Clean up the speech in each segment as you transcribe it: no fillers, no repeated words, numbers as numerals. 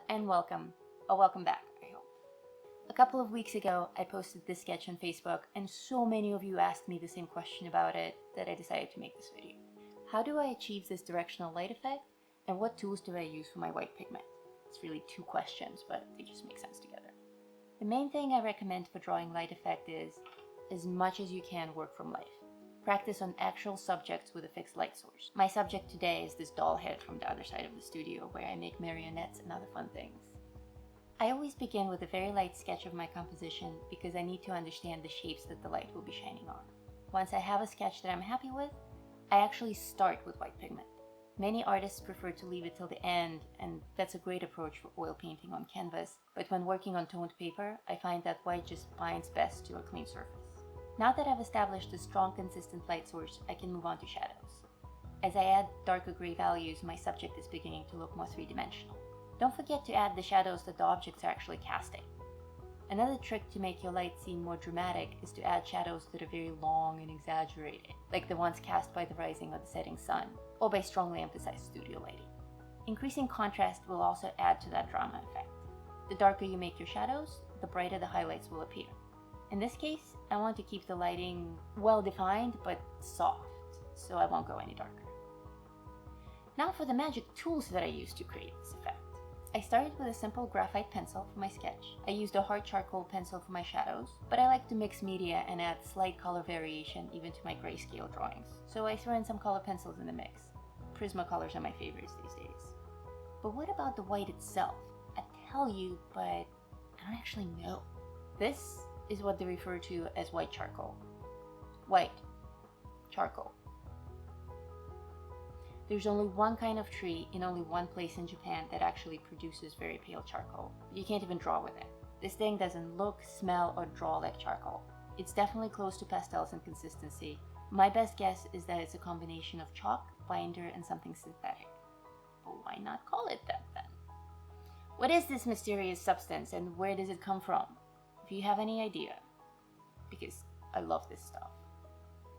and welcome, or welcome back, I hope. A couple of weeks ago, I posted this sketch on Facebook, and so many of you asked me the same question about it that I decided to make this video. How do I achieve this directional light effect, and what tools do I use for my white pigment? It's really two questions, but they just make sense together. The main thing I recommend for drawing light effect is, as much as you can, work from life. Practice on actual subjects with a fixed light source. My subject today is this doll head from the other side of the studio where I make marionettes and other fun things. I always begin with a very light sketch of my composition because I need to understand the shapes that the light will be shining on. Once I have a sketch that I'm happy with, I actually start with white pigment. Many artists prefer to leave it till the end, and that's a great approach for oil painting on canvas, but when working on toned paper, I find that white just binds best to a clean surface. Now that I've established a strong, consistent light source, I can move on to shadows. As I add darker gray values, my subject is beginning to look more three-dimensional. Don't forget to add the shadows that the objects are actually casting. Another trick to make your light seem more dramatic is to add shadows that are very long and exaggerated, like the ones cast by the rising or the setting sun, or by strongly emphasized studio lighting. Increasing contrast will also add to that drama effect. The darker you make your shadows, the brighter the highlights will appear. In this case, I want to keep the lighting well-defined but soft, so I won't go any darker. Now for the magic tools that I use to create this effect. I started with a simple graphite pencil for my sketch. I used a hard charcoal pencil for my shadows, but I like to mix media and add slight color variation even to my grayscale drawings, so I throw in some color pencils in the mix. Prismacolors are my favorites these days. But what about the white itself? I tell you, but I don't actually know. This is what they refer to as white charcoal. White charcoal. There's only one kind of tree in only one place in Japan that actually produces very pale charcoal. You can't even draw with it. This thing doesn't look, smell, or draw like charcoal. It's definitely close to pastels in consistency. My best guess is that it's a combination of chalk, binder, and something synthetic. But why not call it that then? What is this mysterious substance and where does it come from? If you have any idea, because I love this stuff,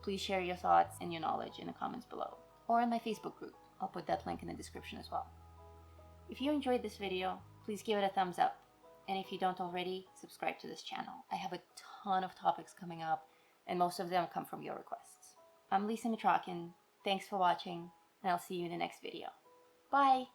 please share your thoughts and your knowledge in the comments below, or in my Facebook group. I'll put that link in the description as well. If you enjoyed this video, please give it a thumbs up, and if you don't already, subscribe to this channel. I have a ton of topics coming up, and most of them come from your requests. I'm Lisa Mitrokhin, thanks for watching, and I'll see you in the next video. Bye!